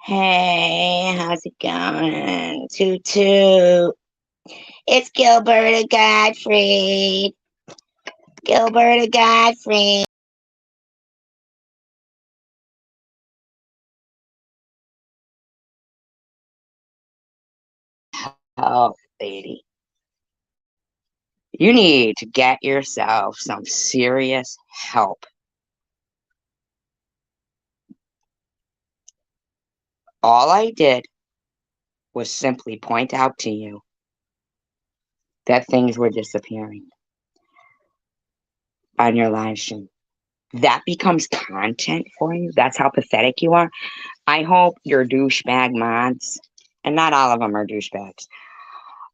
Hey, how's it going? Toot toot. It's Gilberta Gottfried. Gilberta Gottfried. Oh, lady. You need to get yourself some serious help. All I did was simply point out to you that things were disappearing on your live stream. That becomes content for you. That's how pathetic you are. I hope your douchebag mods, and not all of them are douchebags.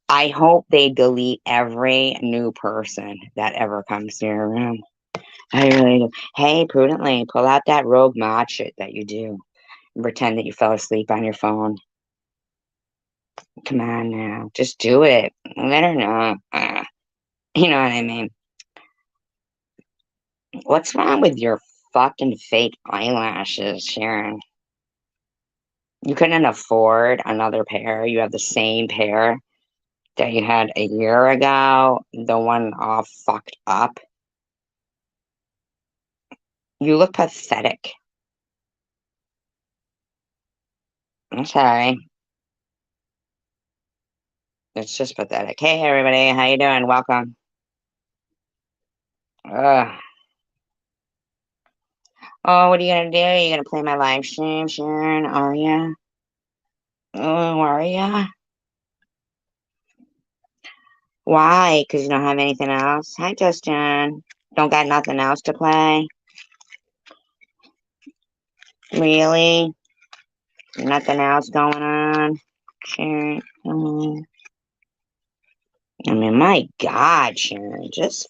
I hope they delete every new person that ever comes to your room. I really do. Hey, prudently, pull out that rogue mod shit that you do. And pretend that you fell asleep on your phone. Come on now. Just do it. Let her know. You know what I mean? What's wrong with your fucking fake eyelashes, Sharon? You couldn't afford another pair. You have the same pair that you had a year ago. The one all fucked up. You look pathetic. I'm sorry. It's just pathetic. Hey, everybody. How you doing? Welcome. Ugh. Oh, what are you going to do? Are you going to play my live stream, Sharon? Are ya? Oh, are ya? Why? Because you don't have anything else? Hi, Justin. Don't got nothing else to play? Really? Nothing else going on? Sharon? I mean, my God, Sharon. Just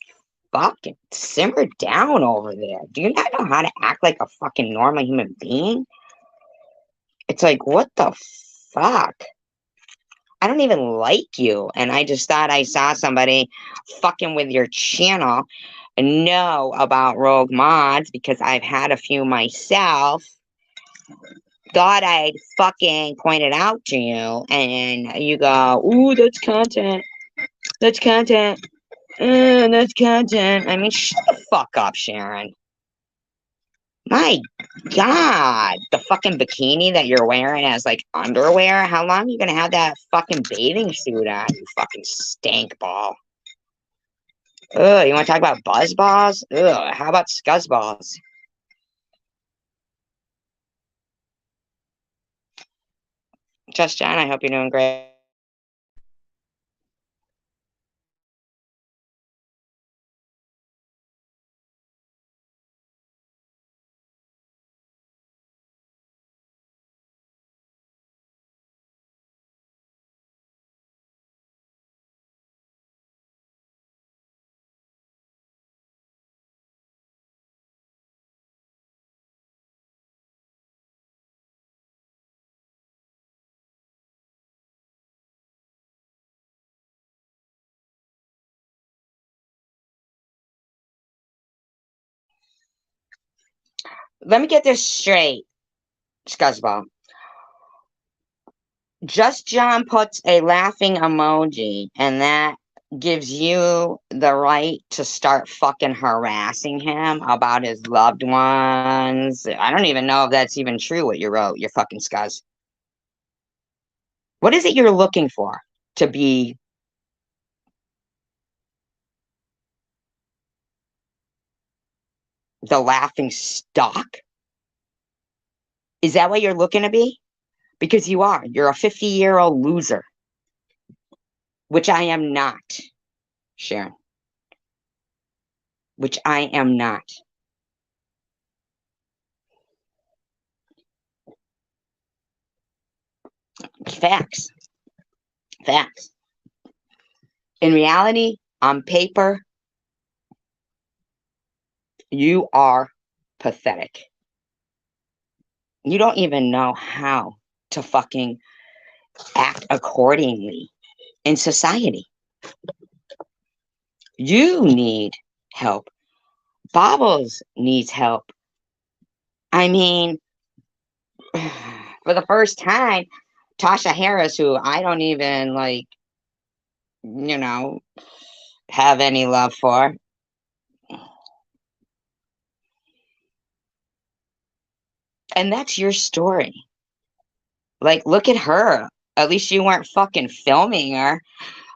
fucking simmer down over there. Do you not know how to act like a fucking normal human being? It's like, what the fuck? I don't even like you. And I just thought I saw somebody fucking with your channel and know about rogue mods because I've had a few myself. Thought I'd fucking point it out to you. And you go, ooh, that's content. That's content. That's content. I mean, shut the fuck up, Sharon. My God, the fucking bikini that you're wearing as like underwear. How long are you gonna have that fucking bathing suit on? You fucking stank ball. Ugh, you want to talk about buzz balls? Ugh, how about scuzz balls? Just John, I hope you're doing great. Let me get this straight, scuzzball. Just John puts a laughing emoji, and that gives you the right to start fucking harassing him about his loved ones. I don't even know if that's even true what you wrote, you fucking scuzz. What is it you're looking for to be the laughing stock? Is that what you're looking to be? Because you are. You're a 50-year-old loser, which I am not, Sharon. Which I am not. Facts. Facts. In reality, on paper, you are pathetic. You don't even know how to fucking act accordingly in society. You need help. Bobbles needs help. I mean, for the first time, Tasha Harris, who I don't even like, you know, have any love for. And that's your story. Like, look at her. At least you weren't fucking filming her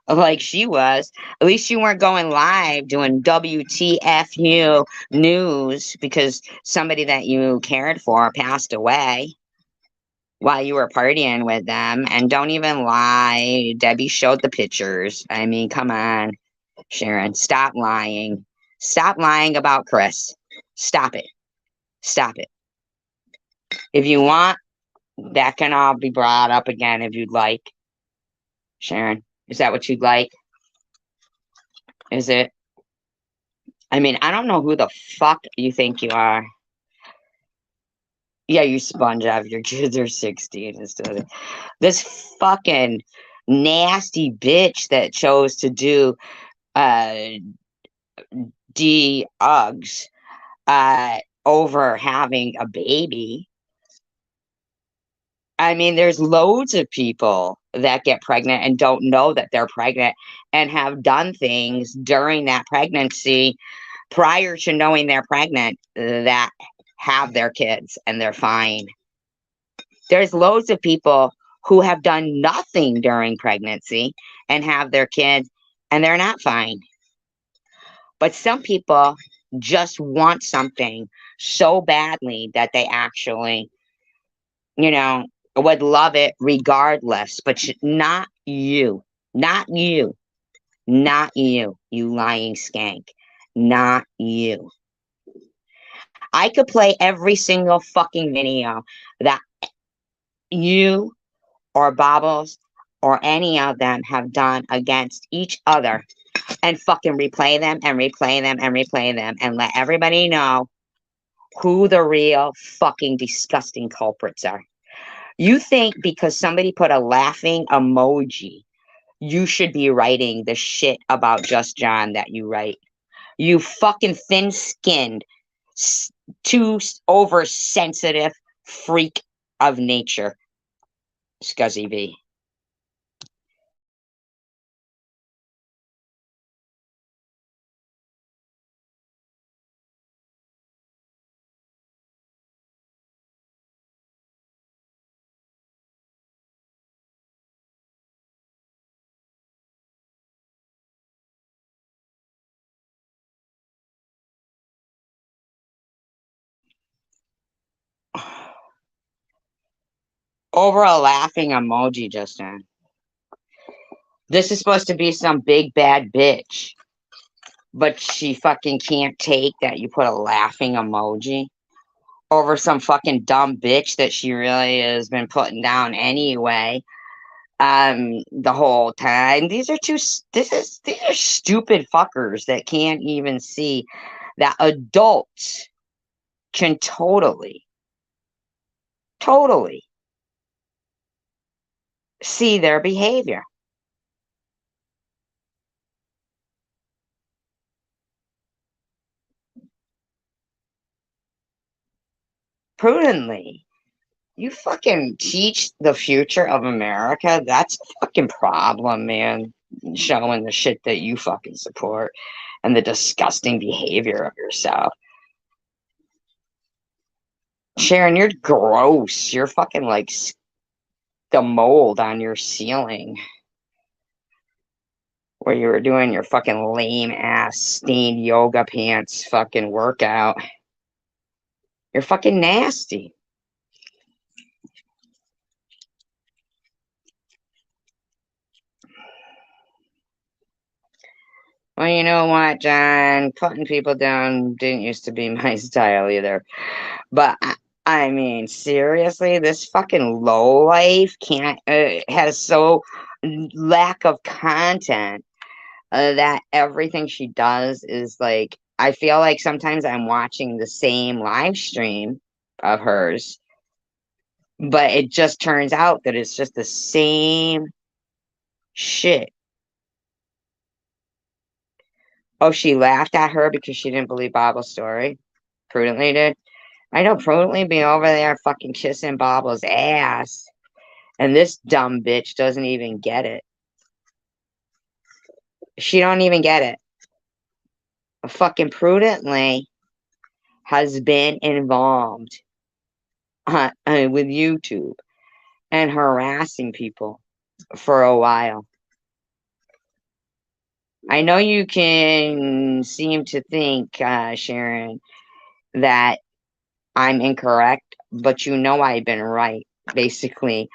like she was. At least you weren't going live doing WTFU news because somebody that you cared for passed away while you were partying with them. And don't even lie. Debbie showed the pictures. I mean, come on, Sharon. Stop lying. Stop lying about Chris. Stop it. Stop it. If you want, that can all be brought up again if you'd like. Sharon, is that what you'd like? Is it? I mean, I don't know who the fuck you think you are. Yeah, you sponge off. Your kids are 16 and stuff. This fucking nasty bitch that chose to do uh de-Uggs over having a baby. I mean, there's loads of people that get pregnant and don't know that they're pregnant and have done things during that pregnancy prior to knowing they're pregnant that have their kids and they're fine. There's loads of people who have done nothing during pregnancy and have their kids and they're not fine. But some people just want something so badly that they actually, you know, would love it regardless, but not you, not you, not you, you lying skank, not you. I could play every single fucking video that you or Bobbles or any of them have done against each other and fucking replay them and replay them and replay them and let everybody know who the real fucking disgusting culprits are. You think because somebody put a laughing emoji, you should be writing the shit about Just John that you write. You fucking thin-skinned, too oversensitive freak of nature, Scuzzy V. Over a laughing emoji, Justin. This is supposed to be some big bad bitch, but she fucking can't take that you put a laughing emoji over some fucking dumb bitch that she really has been putting down anyway. The whole time. These are stupid fuckers that can't even see that adults can totally see their behavior. Prudently. You fucking teach the future of America. That's a fucking problem, man. Showing the shit that you fucking support and the disgusting behavior of yourself. Sharon, you're gross. You're fucking like the mold on your ceiling where you were doing your fucking lame ass stained yoga pants fucking workout. You're fucking nasty. Well, you know what, John? Putting people down didn't used to be my style either. But I mean, seriously, this fucking low life can't has so lack of content that everything she does is like. I feel like sometimes I'm watching the same live stream of hers, but it just turns out that it's just the same shit. Oh, she laughed at her because she didn't believe Bible's story. Prudently did. I know prudently be over there fucking kissing Bobble's ass. And this dumb bitch doesn't even get it. She don't even get it. Fucking prudently has been involved with YouTube and harassing people for a while. I know you can seem to think, Sharon, that I'm incorrect, but you know I've been right, basically,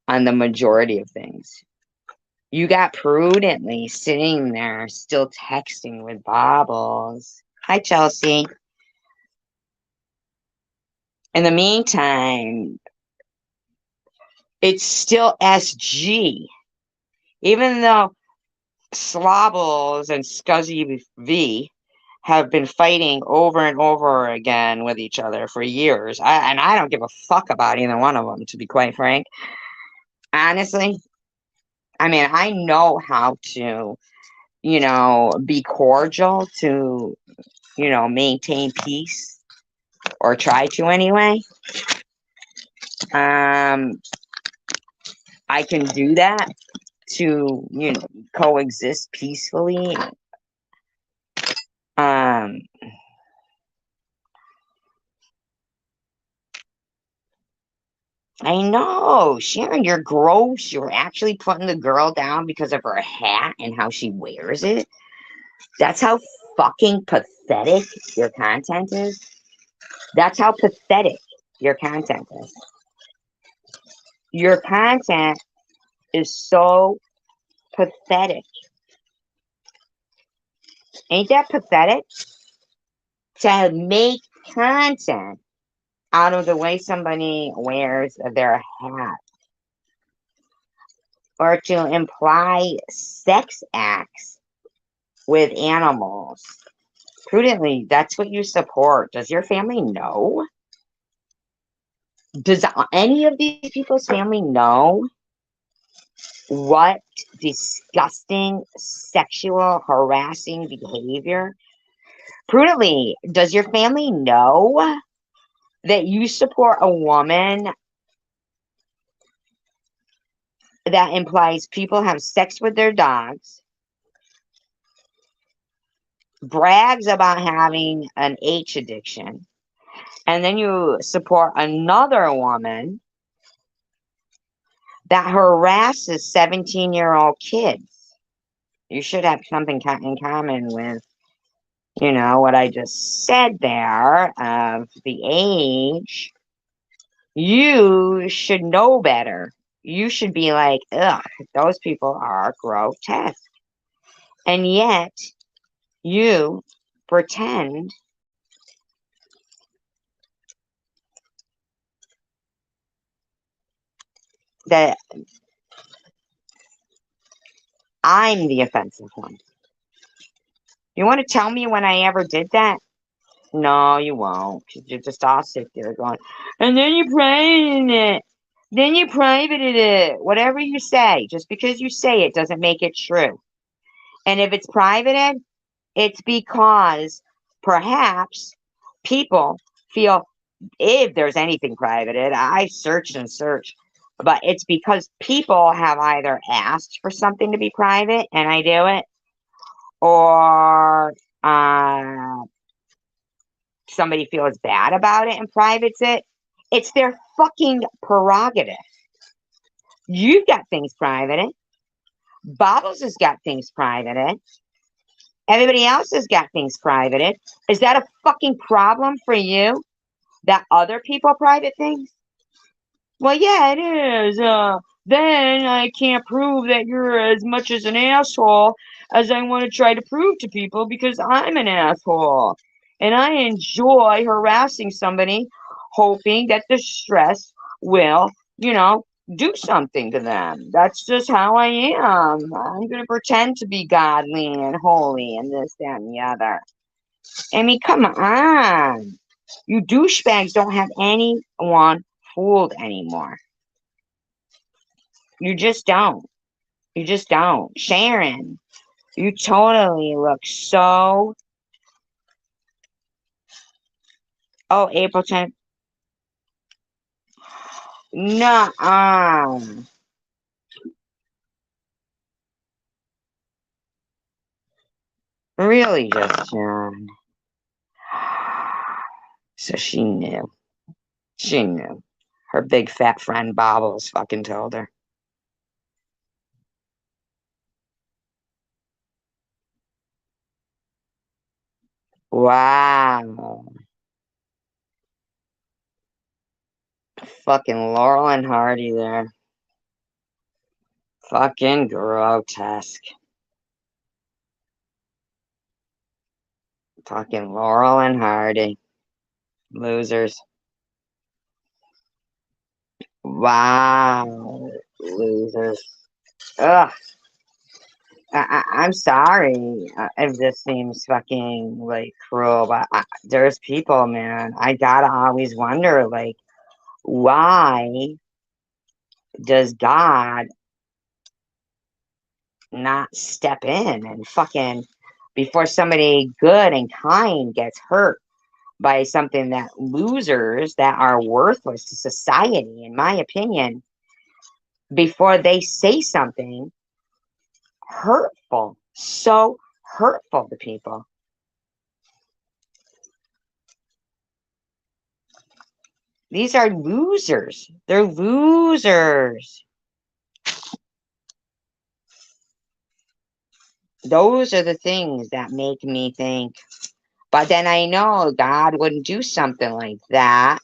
on the majority of things. You got prudently sitting there still texting with Bobbles. Hi, Chelsea. In the meantime, it's still SG. Even though Slobbles and Scuzzy V have been fighting over and over again with each other for years. And I don't give a fuck about either one of them, to be quite frank. Honestly, I mean, I know how to, be cordial to, maintain peace, or try to anyway. I can do that to, coexist peacefully. I know, Sharon, you're gross. You're actually putting the girl down because of her hat and how she wears it. That's how fucking pathetic your content is. That's how pathetic your content is. Your content is so pathetic. Ain't that pathetic? To make content out of the way somebody wears their hat, or to imply sex acts with animals. Prudently, that's what you support. Does your family know? Does any of these people's family know what disgusting sexual harassing behavior? Prudently, does your family know that you support a woman that implies people have sex with their dogs, brags about having an H addiction, and then you support another woman that harasses 17-year-old kids? You should have something in common with, what I just said there of the age. You should know better. You should be like, ugh, those people are grotesque. And yet, you pretend that I'm the offensive one. You want to tell me when I ever did that? No, you won't. You just all sit there going, and then you privated it. Then you privated it. Whatever you say, just because you say it doesn't make it true. And if it's privated, it's because perhaps people feel, if there's anything privated, I searched and searched, but it's because people have either asked for something to be private and I do it, or somebody feels bad about it and privates it. It's their fucking prerogative. You've got things privated. Bobbles has got things privated. Everybody else has got things privated. Is that a fucking problem for you that other people private things? Well, yeah, it is. Then I can't prove that you're as much as an asshole as I want to try to prove to people because I'm an asshole. And I enjoy harassing somebody, hoping that the stress will, do something to them. That's just how I am. I'm going to pretend to be godly and holy and this, that, and the other. I mean, come on. You douchebags don't have anyone fooled anymore. You just don't. You just don't. Sharon, you totally look so. Oh, April 10th. Nuh-uh. Really, Justin? So she knew. She knew. Her big fat friend Bobbles fucking told her. Wow. Fucking Laurel and Hardy there. Fucking grotesque. Fucking Laurel and Hardy. Losers. Wow. Losers. Ugh. I'm sorry if this seems fucking like cruel, but there's people, man. I gotta always wonder, like, why does God not step in and fucking before somebody good and kind gets hurt by something that losers that are worthless to society, in my opinion, before they say something hurtful, so hurtful to people. These are losers. They're losers. Those are the things that make me think. But then I know God wouldn't do something like that.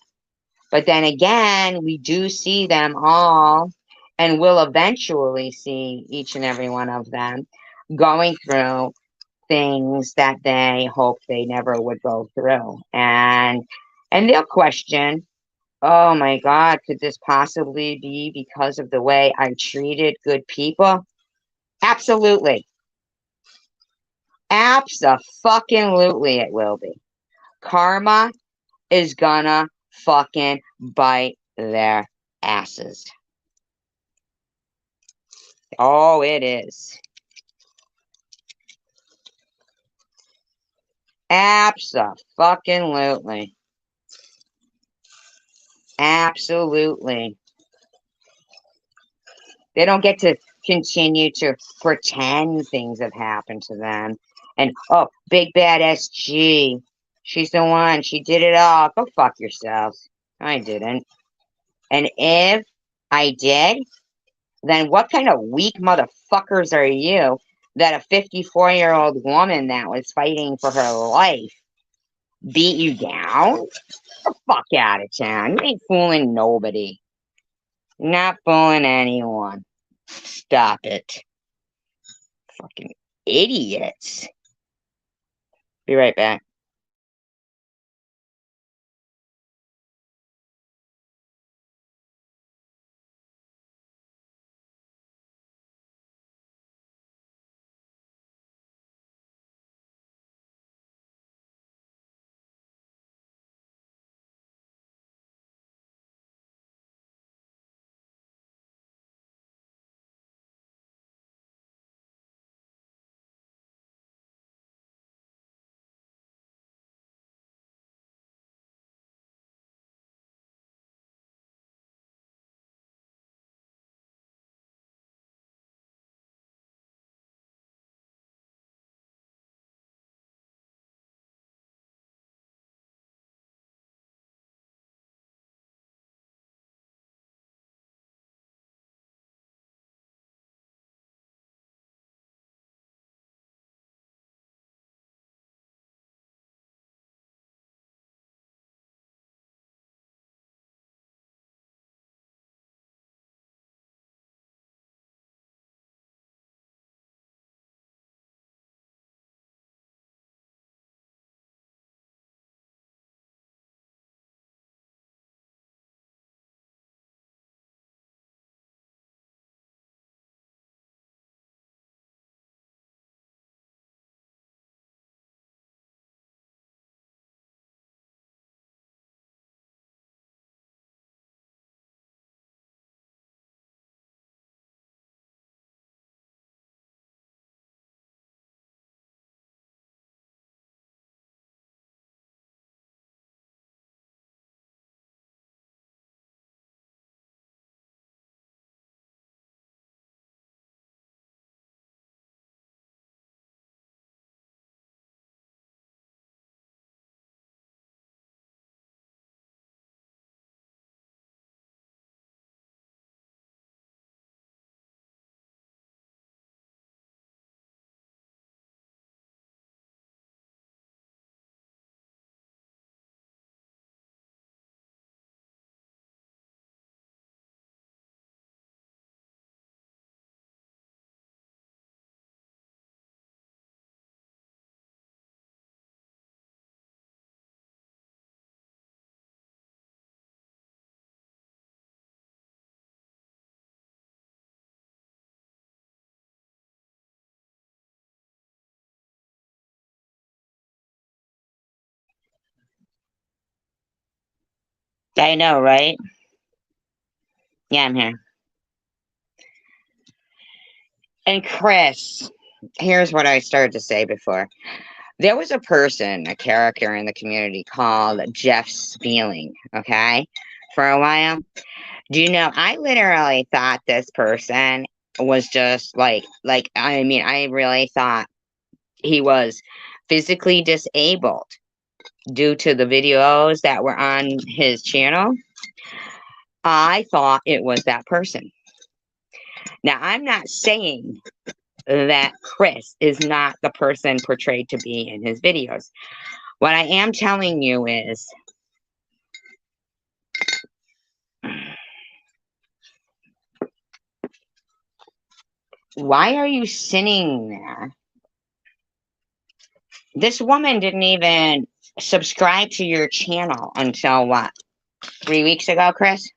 But then again, we do see them all, and we'll eventually see each and every one of them going through things that they hope they never would go through. And they'll question, oh my God, could this possibly be because of the way I treated good people? Absolutely. Abso-fucking-lutely it will be. Karma is gonna fucking bite their asses. Oh, it is. Abso-fucking-lutely. Absolutely. They don't get to continue to pretend things have happened to them. And, oh, big bad SG. She's the one. She did it all. Go fuck yourselves. I didn't. And if I did, then what kind of weak motherfuckers are you that a 54-year-old woman that was fighting for her life beat you down? Get the fuck out of town. You ain't fooling nobody. Not fooling anyone. Stop it. Fucking idiots. Be right back. I know, right? Yeah, I'm here. And Chris, here's what I started to say before. There was a person, a character in the community called Jeff Spieling, okay? For a while. Do you know, I literally thought this person was just I mean, I really thought he was physically disabled due to the videos that were on his channel. I thought it was that person. Now, I'm not saying that Chris is not the person portrayed to be in his videos. What I am telling you is, why are you sitting there? This woman didn't even subscribe to your channel until what? 3 weeks ago, Chris?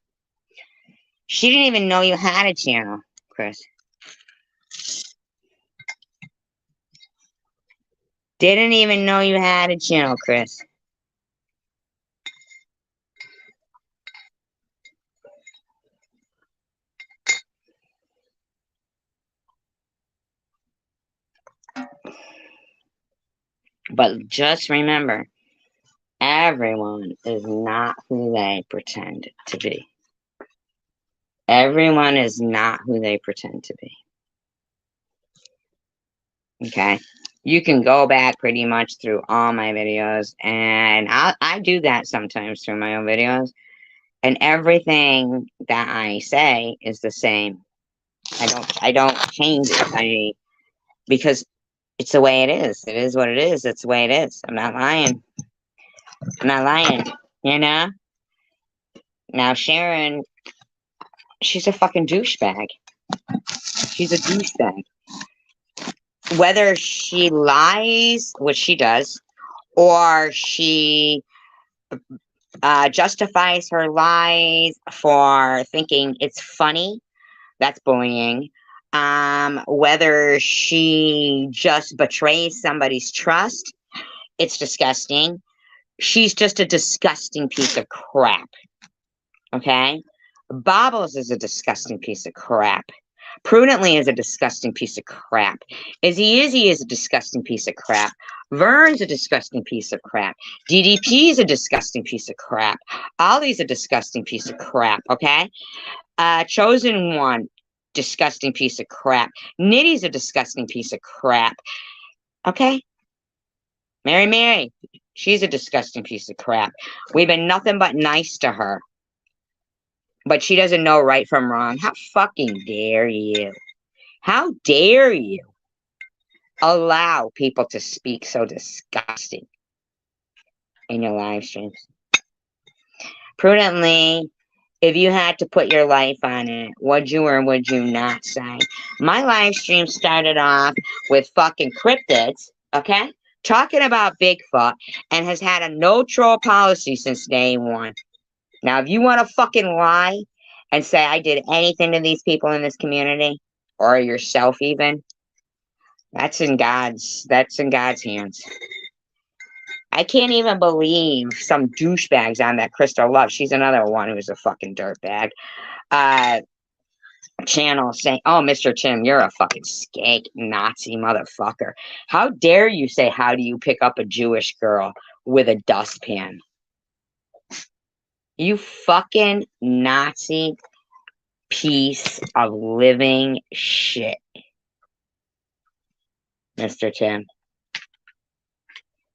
She didn't even know you had a channel, Chris. Didn't even know you had a channel, Chris. But just remember, everyone is not who they pretend to be. Everyone is not who they pretend to be. Okay? You can go back pretty much through all my videos, and I do that sometimes through my own videos, and everything that I say is the same. I don't change it. Because it's the way it is. It is what it is. It's the way it is. I'm not lying. I'm not lying. You know? Now Sharon, she's a fucking douchebag. She's a douchebag. Whether she lies, which she does, or she justifies her lies for thinking it's funny, that's bullying. Whether she just betrays somebody's trust, it's disgusting. She's just a disgusting piece of crap. Okay? Bobbles is a disgusting piece of crap. Prudently is a disgusting piece of crap. Izzy is a disgusting piece of crap. Vern's a disgusting piece of crap. DDP's a disgusting piece of crap. Ollie's a disgusting piece of crap, okay? Chosen One, disgusting piece of crap. Nitty's a disgusting piece of crap, okay? Mary, she's a disgusting piece of crap. We've been nothing but nice to her. But she doesn't know right from wrong. How fucking dare you? How dare you allow people to speak so disgusting in your live streams? Prudently, if you had to put your life on it, would you or would you not say? My live stream started off with fucking cryptids, okay? Talking about Bigfoot, and has had a no troll policy since day one. Now, if you want to fucking lie and say I did anything to these people in this community, or yourself even, that's in God's hands. I can't even believe some douchebags on that Crystal Love. She's another one who's a fucking dirtbag. Channel saying, "Oh, Mr. Tim, you're a fucking skank Nazi motherfucker. How dare you say, how do you pick up a Jewish girl with a dustpan? You fucking Nazi piece of living shit, Mr. Tim.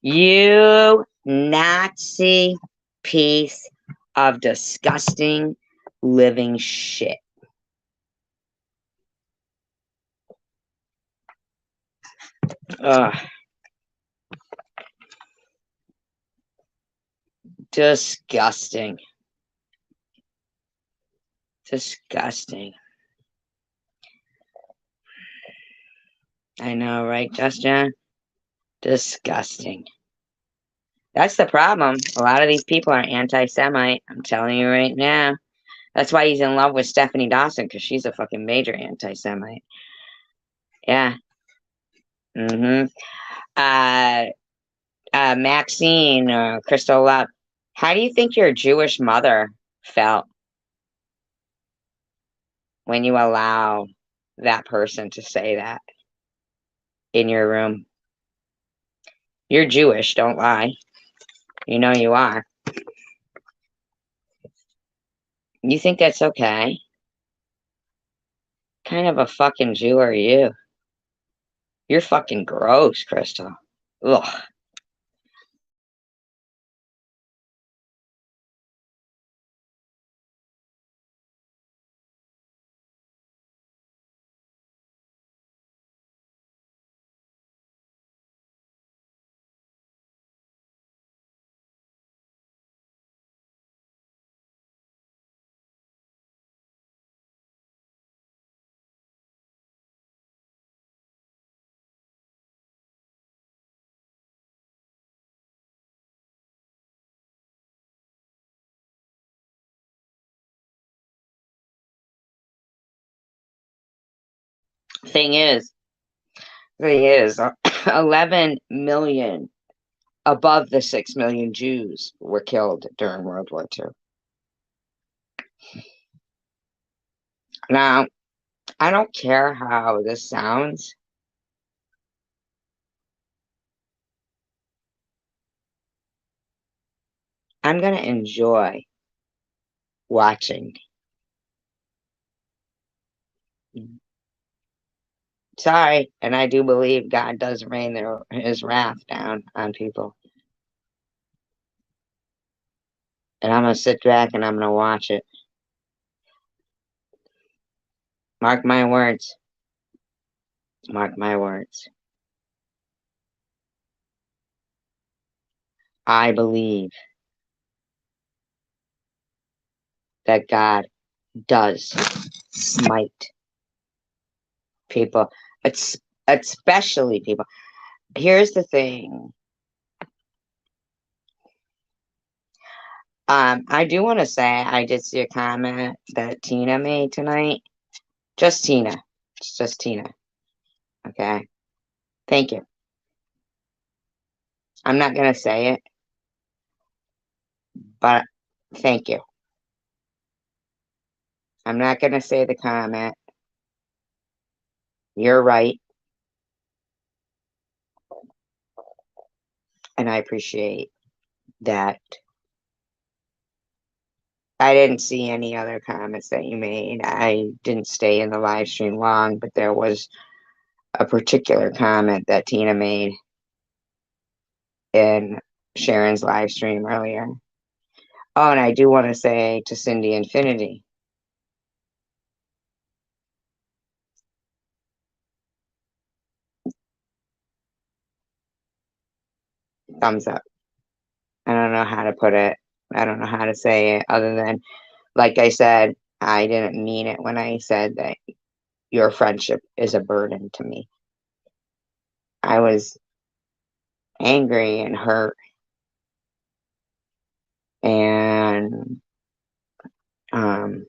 You Nazi piece of disgusting living shit." Ugh. Disgusting. Disgusting. I know, right, Justin? Disgusting. That's the problem. A lot of these people are anti-Semite. I'm telling you right now. That's why he's in love with Stephanie Dawson, because she's a fucking major anti-Semite. Yeah. Mm-hmm. Maxine, Crystal Love. How do you think your Jewish mother felt when you allow that person to say that in your room? You're Jewish, don't lie. You know you are. You think that's okay? Kind of a fucking Jew are you? You're fucking gross, Crystal. Ugh. Thing is, thing is, 11 million above the 6 million Jews were killed during World War II. Now, I don't care how this sounds. I'm going to enjoy watching. Sorry, and I do believe God does rain his wrath down on people. And I'm going to sit back and I'm going to watch it. Mark my words. Mark my words. I believe that God does smite people. It's especially people. Here's the thing. I do want to say I did see a comment that Tina made tonight. Just Tina. It's just Tina. Okay. Thank you. I'm not gonna say it, but thank you. I'm not gonna say the comment. You're right, and I appreciate that. I didn't see any other comments that you made. I didn't stay in the live stream long, but there was a particular comment that Tina made in Sharon's live stream earlier. Oh, and I do want to say to Cindy Infinity, thumbs up. I don't know how to put it. I don't know how to say it other than, like I said, I didn't mean it when I said that your friendship is a burden to me. I was angry and hurt, and um,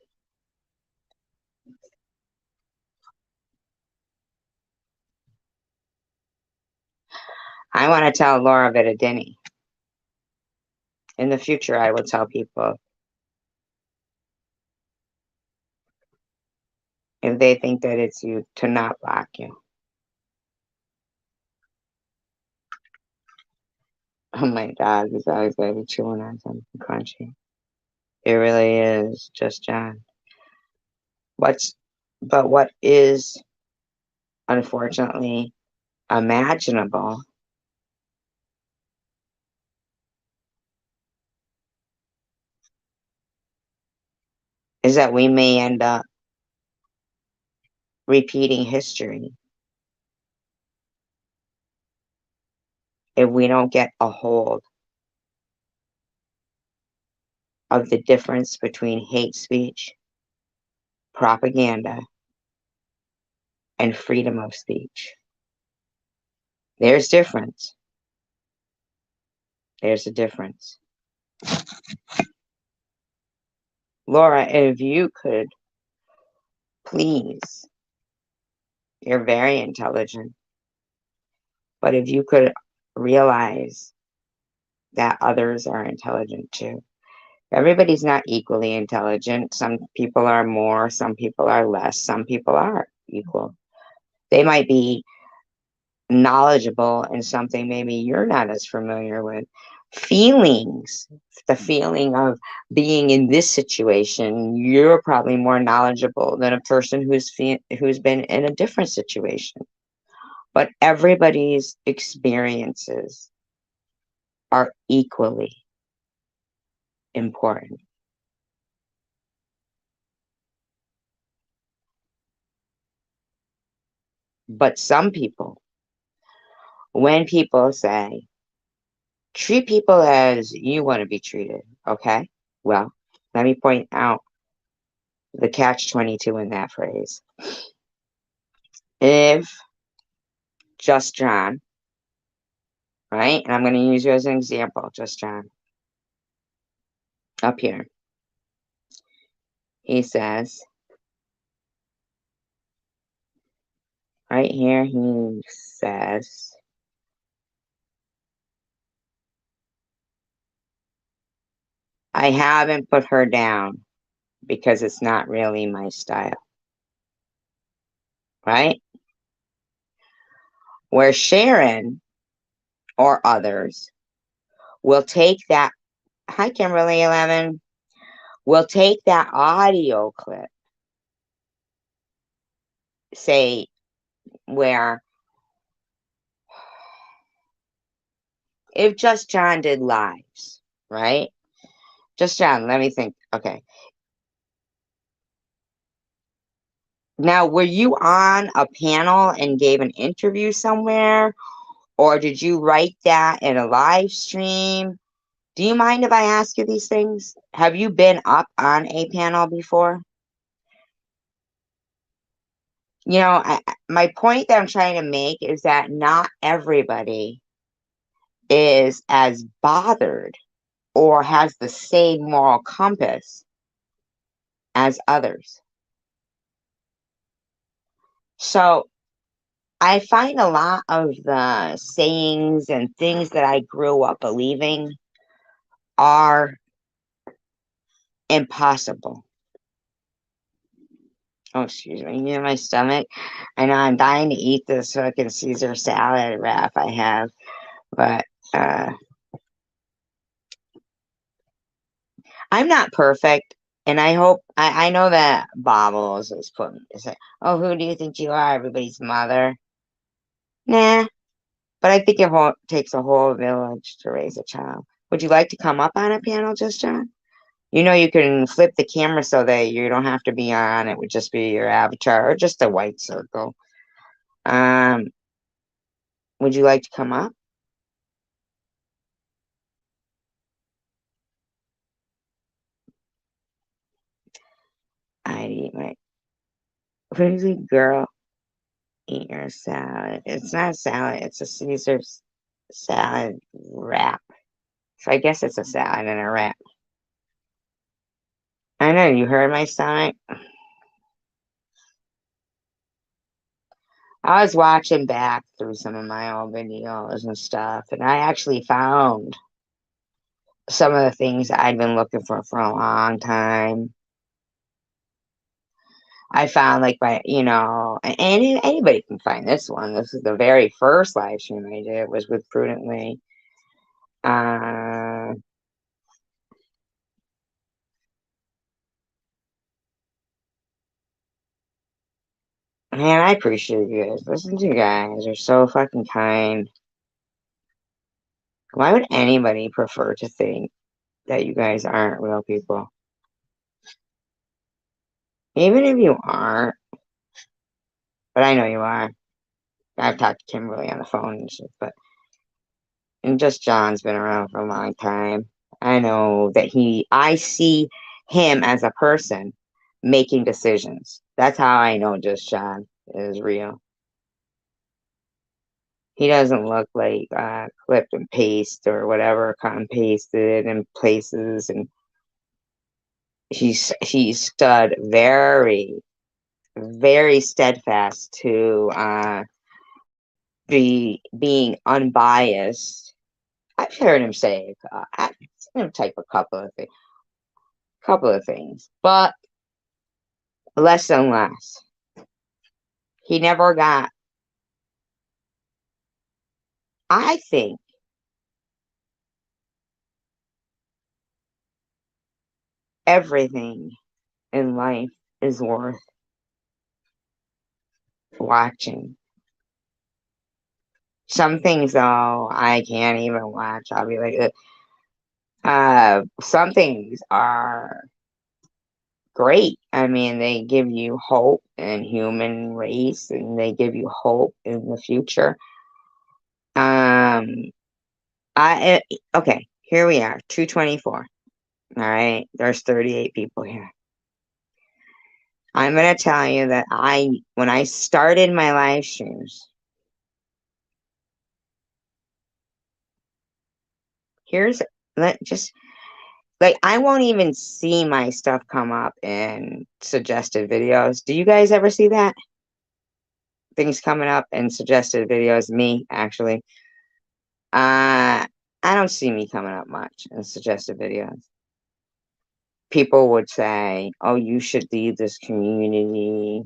I want to tell Laura Vittadini. In the future, I will tell people if they think that it's you to not block you. Oh my God, he's always going to be chewing on something crunchy. It really is just John. But what is unfortunately imaginable is that we may end up repeating history if we don't get a hold of the difference between hate speech, propaganda, and freedom of speech. There's difference. There's a difference. Laura, if you could please, you're very intelligent, but if you could realize that others are intelligent too. Everybody's not equally intelligent. Some people are more, some people are less, some people are equal. They might be knowledgeable in something maybe you're not as familiar with. Feelings, the feeling of being in this situation, you're probably more knowledgeable than a person who's been in a different situation. But everybody's experiences are equally important. But some people, when people say, treat people as you want to be treated, okay? Well, let me point out the catch 22 in that phrase. If Just John, right? And I'm going to use you as an example, Just John. Up here, he says, right here, he says, I haven't put her down because it's not really my style, right? Where Sharon or others will take that, hi, Kimberly 11, will take that audio clip, say, where if Just John did lives, right? Just John, let me think. Okay. Now, were you on a panel and gave an interview somewhere? Or did you write that in a live stream? Do you mind if I ask you these things? Have you been up on a panel before? You know, my point that I'm trying to make is that not everybody is as bothered or has the same moral compass as others. So I find a lot of the sayings and things that I grew up believing are impossible. Oh, excuse me, in my stomach. I know I'm dying to eat this fucking Caesar salad wrap I have, but I'm not perfect. And I hope, I know that Bobbles is putting, is like, oh, who do you think you are? Everybody's mother? Nah, but I think takes a whole village to raise a child. Would you like to come up on a panel, Just John? You know, you can flip the camera so that you don't have to be on. It would just be your avatar or just a white circle. Um, would you like to come up? I'd eat my crazy girl. Eat your salad. It's not a salad. It's a Caesar salad wrap. So I guess it's a salad and a wrap. I know you heard my stomach. I was watching back through some of my old videos and stuff, and I actually found some of the things I'd been looking for a long time. I found like and anybody can find this one. This is the very first live stream I did was with Prudently. Uh, Man, I appreciate you guys. Listen to you guys. You're so fucking kind. Why would anybody prefer to think that you guys aren't real people? Even if you aren't, but I know you are. I've talked to Kimberly on the phone and shit, and Just John's been around for a long time. I know that I see him as a person making decisions. That's how I know Just John is real. He doesn't look like clip and paste or whatever, cut and pasted in places, and he's stood very, very steadfast to being unbiased I've heard him say, I've seen him type a couple of things, but less and less. He never got, I think, everything in life is worth watching. Some things, though, I can't even watch. I'll be like, some things are great. I mean, they give you hope in human race, and they give you hope in the future. Um, okay, here we are, 2:24. All right, there's 38 people here. I'm gonna tell you that when I started my live streams, here's just like I won't even see my stuff come up in suggested videos. Do you guys ever see that? Things coming up in suggested videos, me actually. I don't see me coming up much in suggested videos. People would say, "Oh, you should leave this community."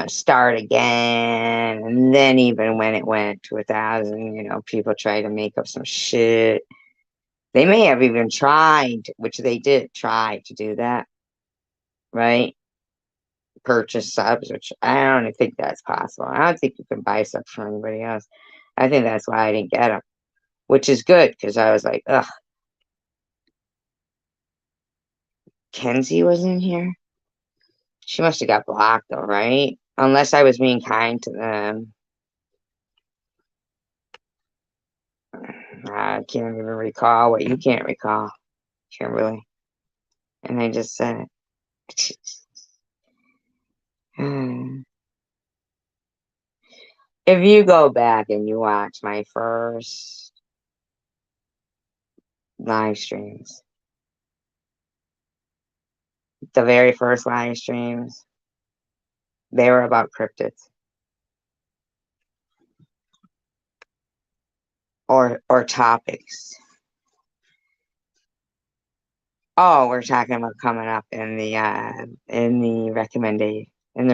Start again, and then even when it went to 1,000, people try to make up some shit. They may have even tried, which they did try to do that, right? Purchase subs, which I don't even think that's possible. I don't think you can buy subs from anybody else. I think that's why I didn't get them, which is good because I was like, ugh. Kenzie was in here. She must have got blocked though, right? Unless I was being kind to them. I can't even recall what you can't recall, Kimberly. And I just said it. If you go back and you watch my first live streams, the very first live streams, they were about cryptids or topics. Oh, we're talking about coming up in the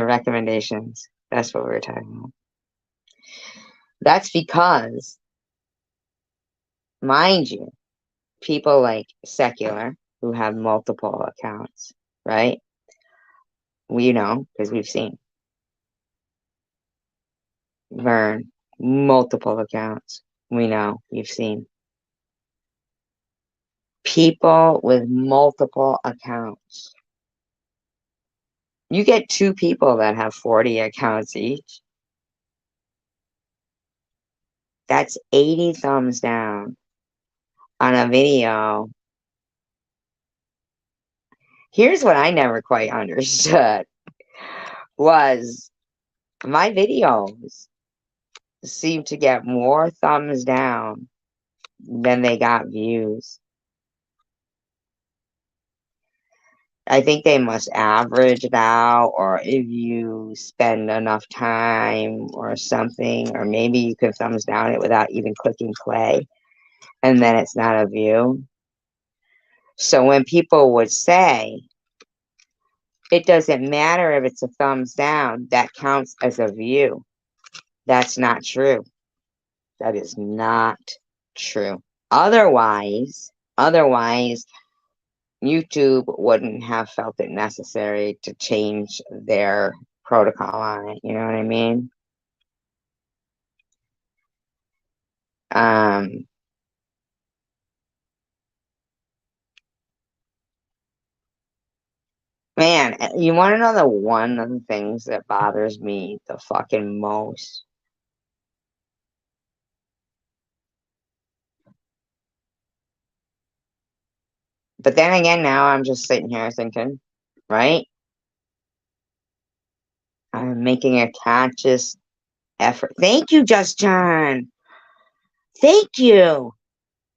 recommendations. That's what we're talking about. That's because, mind you, people like secular who have multiple accounts, right? We know because we've seen Vern, multiple accounts. We know we've seen people with multiple accounts. You get two people that have 40 accounts each. That's 80 thumbs down on a video. Here's what I never quite understood was my videos seem to get more thumbs down than they got views. I think they must average it out, or if you spend enough time or something, or maybe you can thumbs down it without even clicking play, and then it's not a view. So when people would say, it doesn't matter if it's a thumbs down, that counts as a view. That's not true. That is not true. Otherwise, YouTube wouldn't have felt it necessary to change their protocol on it. You know what I mean? Um, Man, you want to know the one of the things that bothers me the fucking most? But then again, now I'm just sitting here thinking, right? I'm making a conscious effort. Thank you, Just John. Thank you.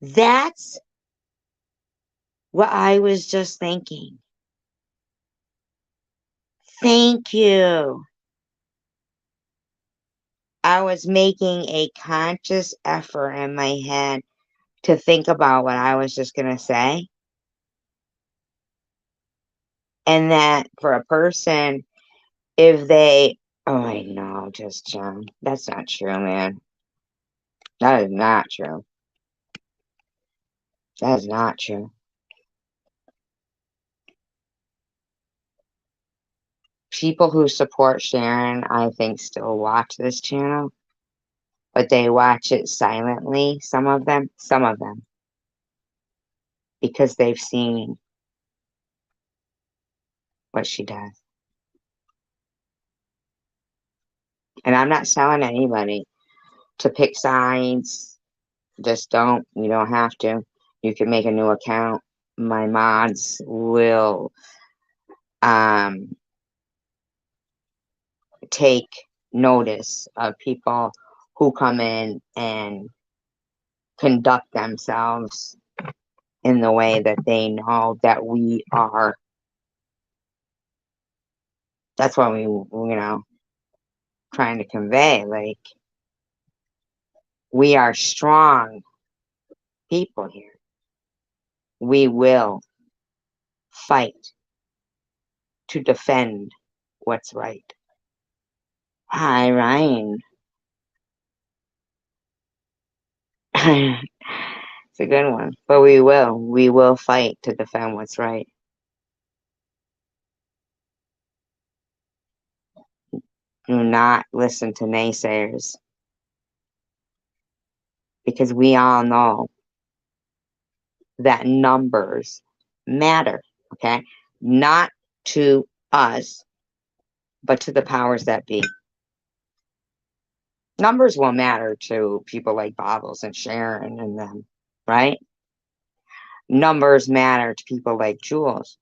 That's what I was just thinking. Thank you. I was making a conscious effort in my head to think about what I was just going to say. And that for a person, if they, oh, I know, just John, that's not true, man. That is not true. That is not true. People who support Sharon, I think, still watch this channel, but they watch it silently. Some of them, because they've seen what she does. And I'm not telling anybody to pick sides. Just don't. You don't have to. You can make a new account. My mods will take notice of people who come in and conduct themselves in the way that they know that we are. That's what we, trying to convey. Like, we are strong people here. We will fight to defend what's right. Hi, Ryan. It's a good one. But we will fight to defend what's right. Do not listen to naysayers. Because we all know that numbers matter, okay? Not to us, but to the powers that be. Numbers will matter to people like Bobbles and Sharon and them, right? Numbers matter to people like Jules.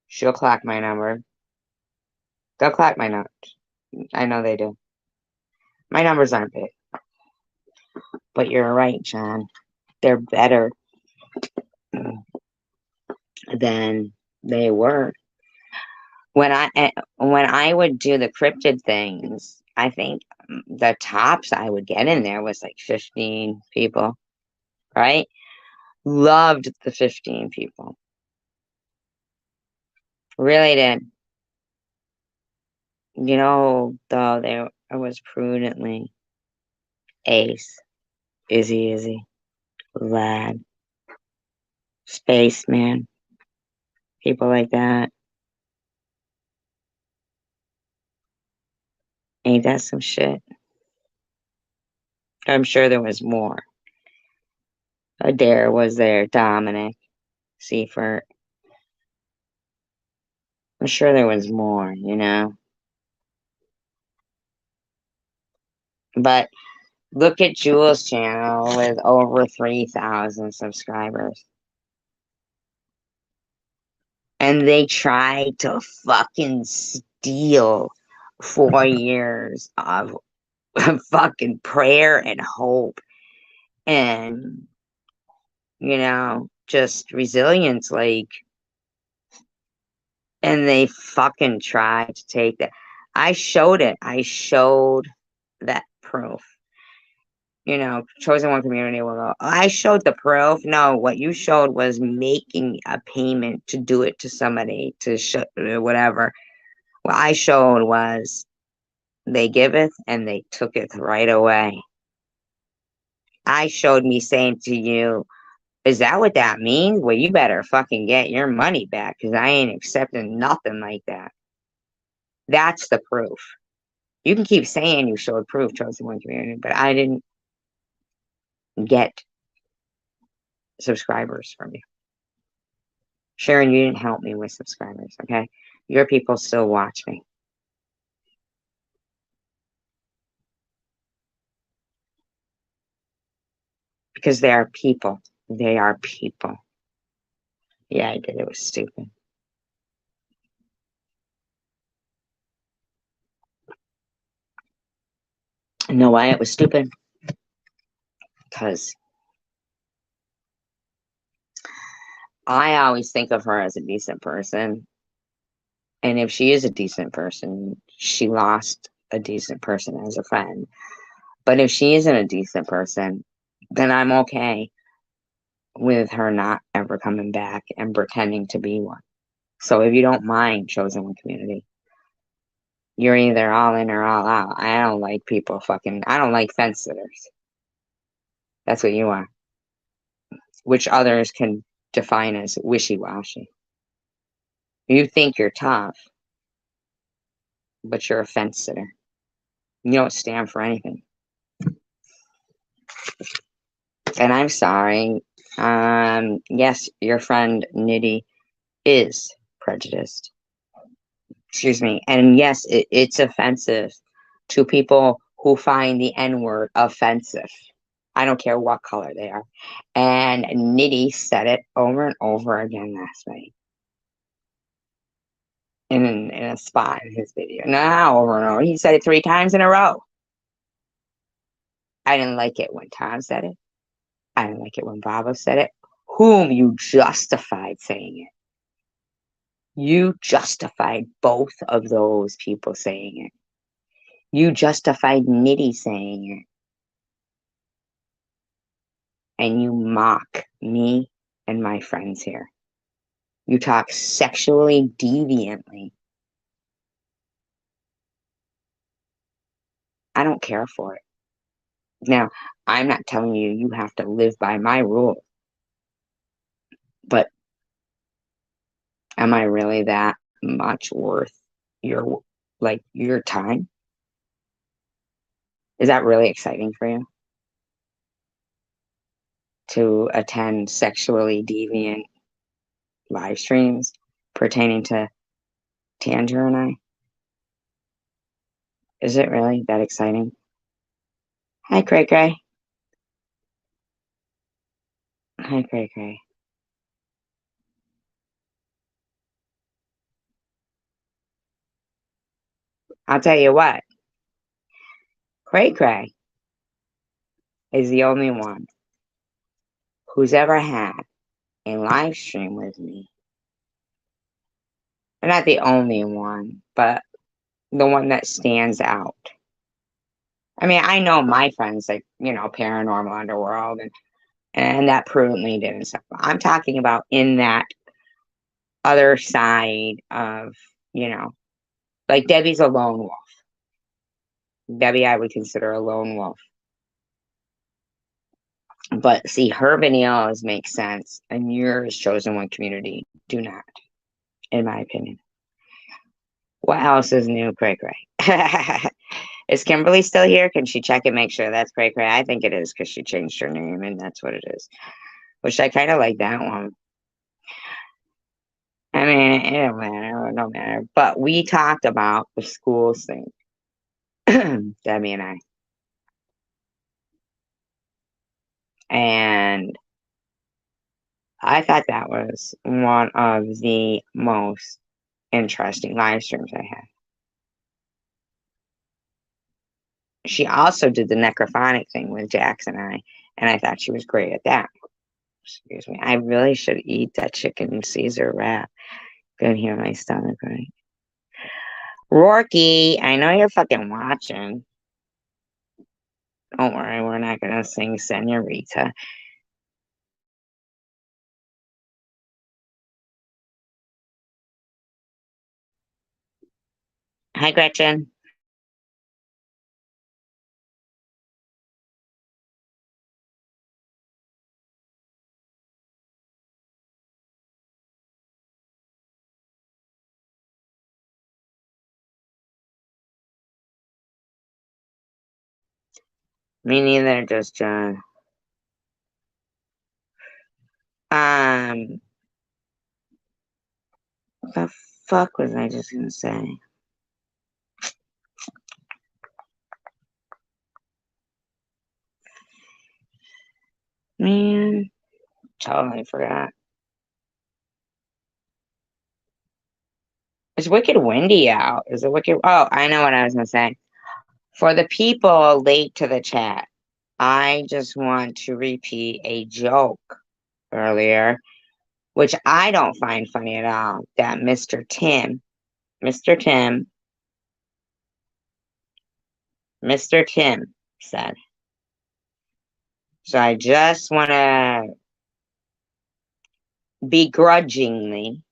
She'll clock my number. They'll clock my numbers. I know they do. My numbers aren't big. But you're right, John. They're better than they were. When I would do the cryptid things, I think the tops I would get in there was like 15 people, right? Loved the 15 people. Really did. Though there I was prudently Ace, Izzy, Lad, Spaceman, people like that. Ain't that some shit? I'm sure there was more. Adair was there, Dominic, Seifert. I'm sure there was more, But look at Jules' channel with over 3,000 subscribers. And they tried to fucking steal 4 years of fucking prayer and hope and, just resilience. And they fucking tried to take that. I showed it. I showed that proof. Chosen one community will go, I showed the proof. No, what you showed was making a payment to do it to somebody to show whatever. What I showed was they giveth and they took it right away. I showed me saying to you, is that what that means? Well, you better fucking get your money back because I ain't accepting nothing like that. That's the proof. You can keep saying you showed proof, chosen one community, but I didn't get subscribers from you. Sharon, you didn't help me with subscribers, okay? Your people still watch me. Because they are people. They are people. Yeah, I did. It was stupid. You know why it was stupid? Because I always think of her as a decent person. And if she is a decent person, she lost a decent person as a friend. But if she isn't a decent person, then I'm okay with her not ever coming back and pretending to be one. So if you don't mind chosen one community, you're either all in or all out. I don't like people I don't like fence sitters. That's what you are, which others can define as wishy-washy. You think you're tough, but you're a fence sitter. You don't stand for anything. And I'm sorry. Yes, your friend Nitty is prejudiced. Excuse me. And yes, it's offensive to people who find the N word offensive. I don't care what color they are. And Nitty said it over and over again last night in a spot in his video. No, over and over. He said it 3 times in a row. I didn't like it when Tom said it. I didn't like it when Baba said it. Whom you justified saying it. You justified both of those people saying it. You justified Nitty saying it. And you mock me and my friends here. You talk sexually deviantly. I don't care for it. Now, I'm not telling you you have to live by my rule. But am I really that much worth your time? Is that really exciting for you? To attend sexually deviant live streams pertaining to Tanger and I? Is it really that exciting? Hi, Cray Cray. Hi, Cray Cray. I'll tell you what. Cray Cray is the only one who's ever had a live stream with me. And not the only one, but the one that stands out. I mean, I know my friends, like, Paranormal Underworld, and that prudently did and stuff. I'm talking about in that other side of, like Debbie's a lone wolf. Debbie, I would consider a lone wolf. But see, her videos make sense, and yours, chosen one community, do not, in my opinion. What else is new, Cray Cray? Is Kimberly still here? Can she check and make sure that's Cray Cray? I think it is because she changed her name, and that's what it is. Which I kind of like that one. I mean, it don't matter. It don't matter. But we talked about the schools thing, Debbie and I. And I thought that was one of the most interesting live streams I had. She also did the necrophonic thing with Jax and I thought she was great at that. Excuse me. I really should eat that chicken Caesar wrap. Gonna hear my stomach, right? Rourke, I know you're fucking watching. Don't worry, we're not gonna sing Senorita. Hi, Gretchen. Me neither, just John. What the fuck was I just gonna say? Man, totally forgot. It's wicked windy out. Is it wicked? Oh, I know what I was gonna say. For the people late to the chat, I just want to repeat a joke earlier, which I don't find funny at all. That Mr. Tim Mr. Tim said. So I just want to begrudgingly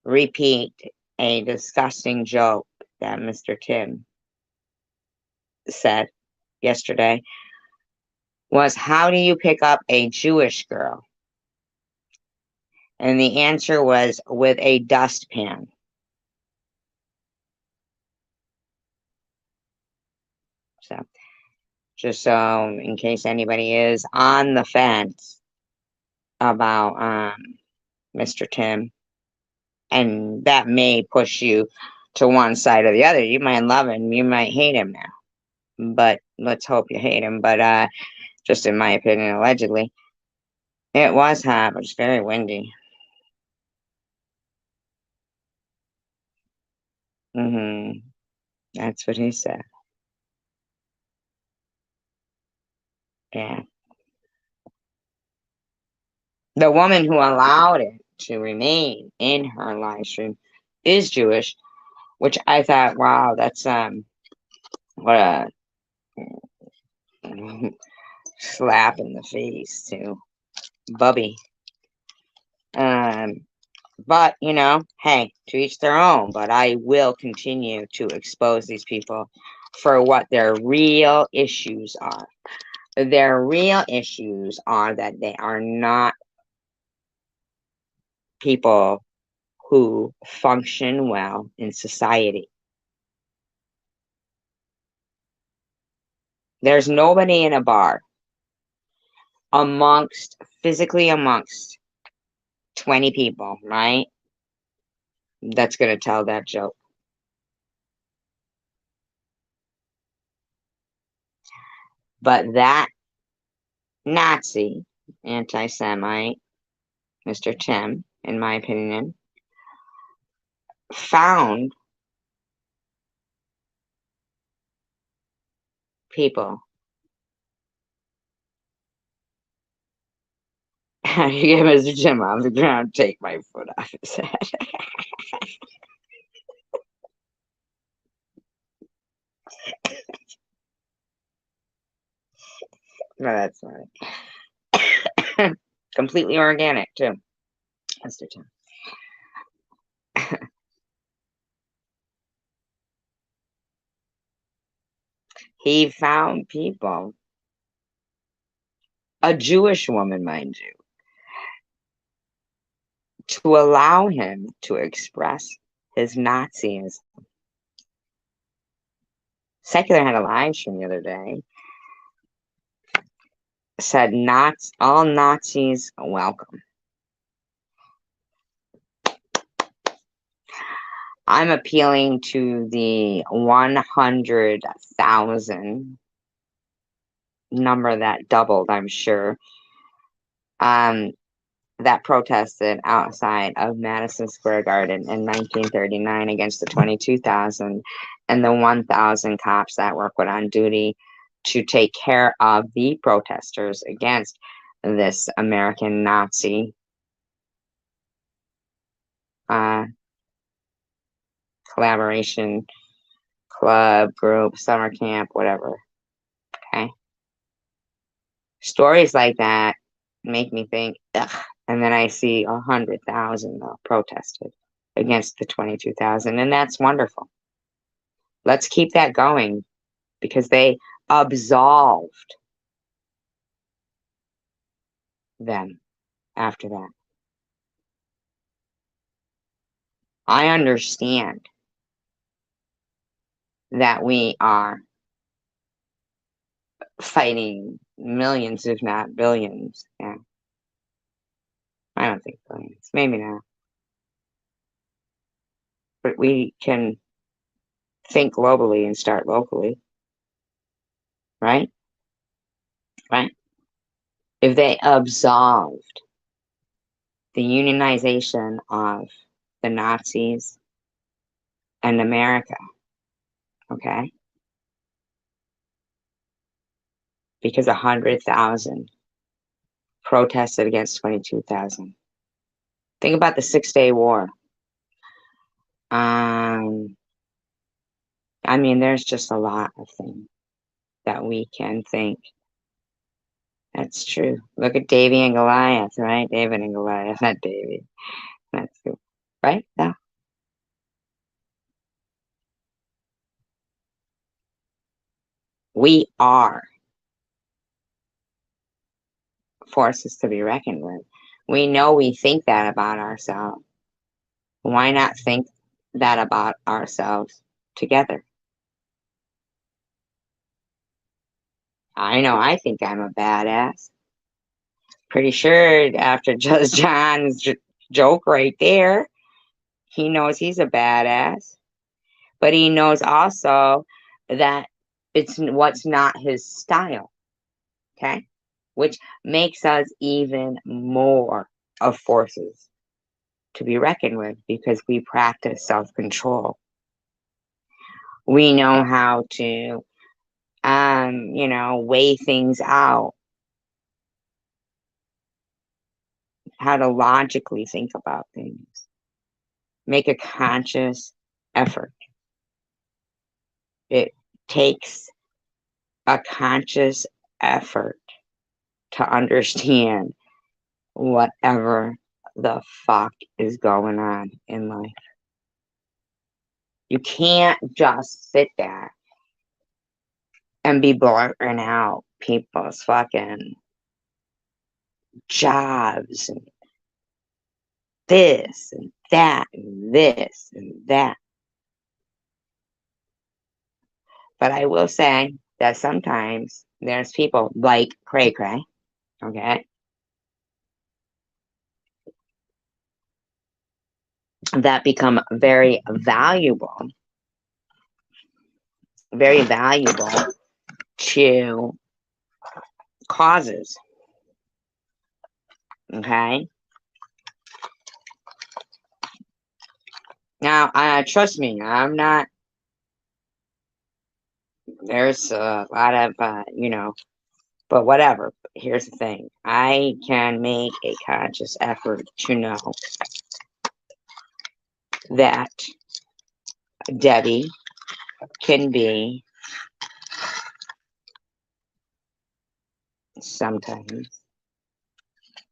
repeat a disgusting joke that Mr. Tim said yesterday was, how do you pick up a Jewish girl? And the answer was with a dustpan. So just so in case anybody is on the fence about Mr. Tim, and that may push you to one side or the other. You might love him, you might hate him now. But let's hope you hate him. But just in my opinion, allegedly, it was hot, but it's very windy. That's what he said. Yeah. The woman who allowed it to remain in her live stream is Jewish, which I thought, wow, that's what a slap in the face to Bubby. But hey, to each their own. But I will continue to expose these people for what their real issues are. Their real issues are that they are not people who function well in society. There's nobody in a bar physically amongst 20 people, right? That's going to tell that joke. But that Nazi, anti-Semite, Mr. Tim, in my opinion, found people. You get Mr. Tim off the ground, take my foot off his head. No, that's funny. Completely organic, too, Mr. Tim. He found people, a Jewish woman, mind you, to allow him to express his Nazism. Secular had a live stream the other day. Said, all Nazis welcome. I'm appealing to the 100,000 number that doubled, I'm sure, that protested outside of Madison Square Garden in 1939 against the 22,000 and the 1,000 cops that were put on duty to take care of the protesters against this American Nazi collaboration club, group, summer camp, whatever. Okay. Stories like that make me think, ugh. And then I see 100,000 protested against the 22,000, and that's wonderful. Let's keep that going because they absolved them after that. I understand that we are fighting millions, if not billions. Yeah. I don't think billions. Maybe not. But we can think globally and start locally. Right? Right? If they absolved the unionization of the Nazis and America, okay? Because 100,000 protested against 22,000. Think about the 6-Day War. I mean, there's just a lot of things that we can think. That's true. Look at Davy and Goliath, right? David and Goliath, not Davy. That's true. Right? Yeah. We are forces to be reckoned with. We know we think that about ourselves. Why not think that about ourselves together? I know I think I'm a badass. Pretty sure after Judge John's joke right there, he knows he's a badass. But he knows also that it's what's not his style. Okay. Which makes us even more of forces to be reckoned with because we practice self control. We know how to, weigh things out, how to logically think about things, make a conscious effort. It takes a conscious effort to understand whatever the fuck is going on in life. You can't just sit there and be blurting out people's fucking jobs and this and that and this and that. But I will say that sometimes there's people like Cray Cray, okay, that become very valuable to causes, okay? Now, trust me, I'm not, there's a lot of, but whatever. Here's the thing. I can make a conscious effort to know that Debbie can be sometimes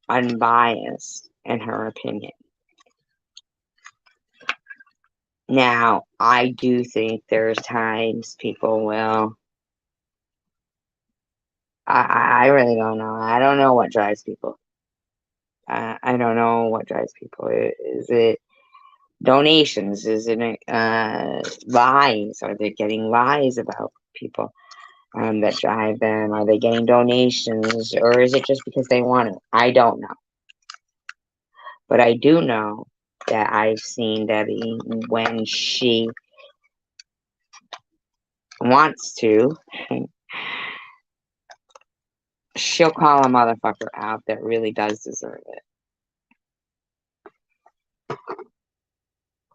unbiased in her opinion. Now, I do think there's times people will. I really don't know. I don't know what drives people. I don't know what drives people. Is it donations? Is it lies? Are they getting lies about people that drive them? Are they getting donations? Or is it just because they want it? I don't know. But I do know that I've seen Debbie when she wants to, she'll call a motherfucker out that really does deserve it.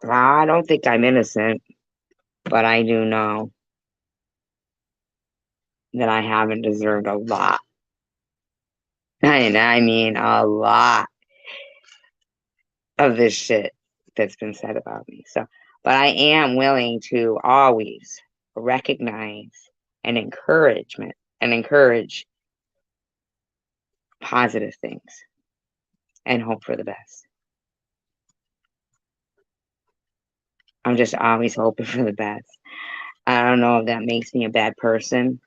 Now, I don't think I'm innocent, but I do know that I haven't deserved a lot. And I mean a lot of this shit that's been said about me. So, but I am willing to always recognize and encourage positive things and hope for the best. I'm just always hoping for the best. I don't know if that makes me a bad person.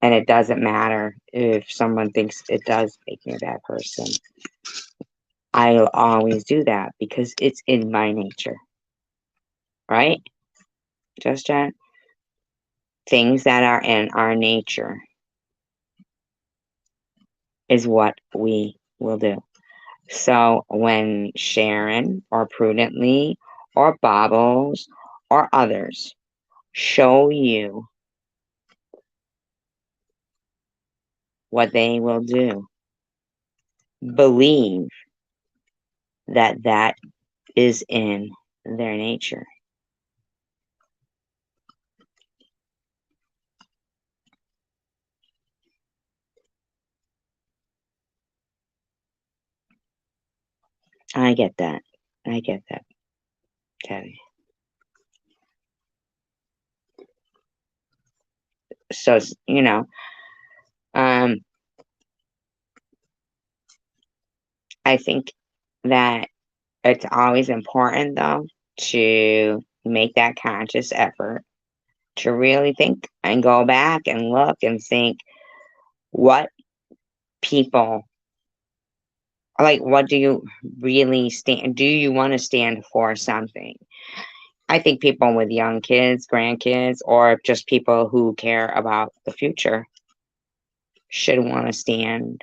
And it doesn't matter if someone thinks it does make me a bad person. I'll always do that because it's in my nature. Right? Just Jen? Things that are in our nature is what we will do. So when Sharon or Prudently or Bobbles or others show you what they will do, believe that that is in their nature. I get that. I get that, Tabby. So, um, I think that it's always important, though, to make that conscious effort to really think and go back and look and think what people like, what do you really stand? Do you want to stand for something? I think people with young kids, grandkids, or just people who care about the future should want to stand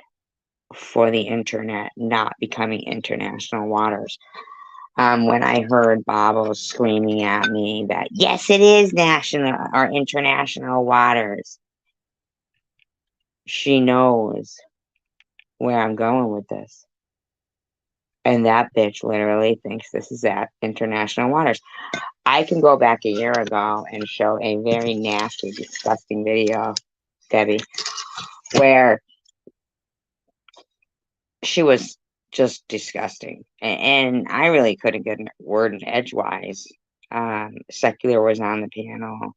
for the internet not becoming international waters. When I heard Bobble screaming at me that, yes, it is national or international waters, she knows where I'm going with this. And that bitch literally thinks this is at international waters. I can go back a year ago and show a very nasty, disgusting video, Debbie, where she was just disgusting. And I really couldn't get a word in edgewise. Secular was on the panel,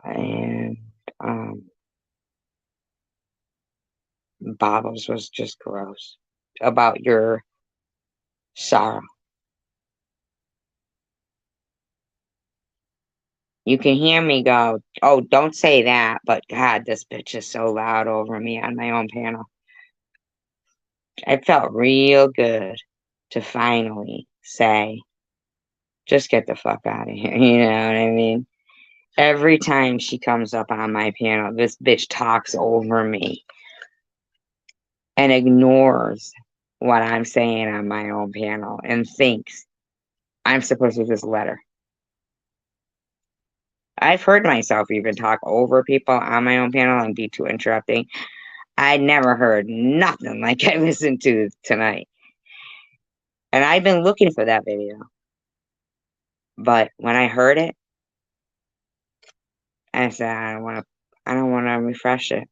and um, Bobbles was just gross about your sorrow. You can hear me go, oh, don't say that, but God, this bitch is so loud over me on my own panel. I felt real good to finally say, just get the fuck out of here. You know what I mean? Every time she comes up on my panel, this bitch talks over me and ignores what I'm saying on my own panel and thinks I'm supposed to just let her. I've heard myself even talk over people on my own panel and be too interrupting. I never heard nothing like I listened to tonight. And I've been looking for that video. But when I heard it, I said, I don't want to refresh it.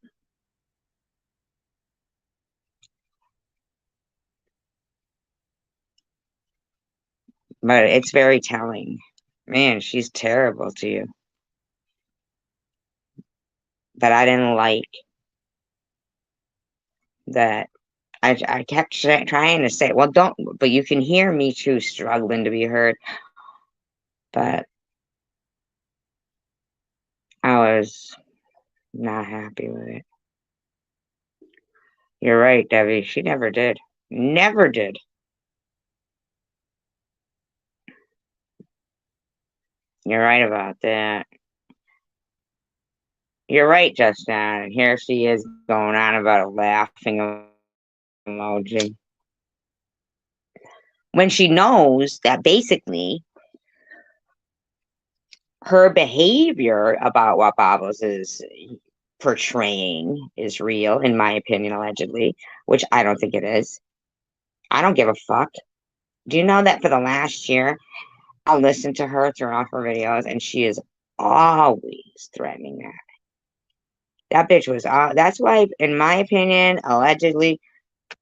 But it's very telling. Man, she's terrible to you. But I didn't like that. I kept trying to say, well, don't, but you can hear me too struggling to be heard. But I was not happy with it. You're right, Debbie. She never did. Never did. You're right about that. You're right, Justin. And here she is going on about a laughing emoji. When she knows that basically her behavior about what Bobbles is portraying is real, in my opinion, allegedly, which I don't think it is. I don't give a fuck. Do you know that for the last year, I'll listen to her throughout her videos, and she is always threatening that. That bitch was, that's why, in my opinion, allegedly,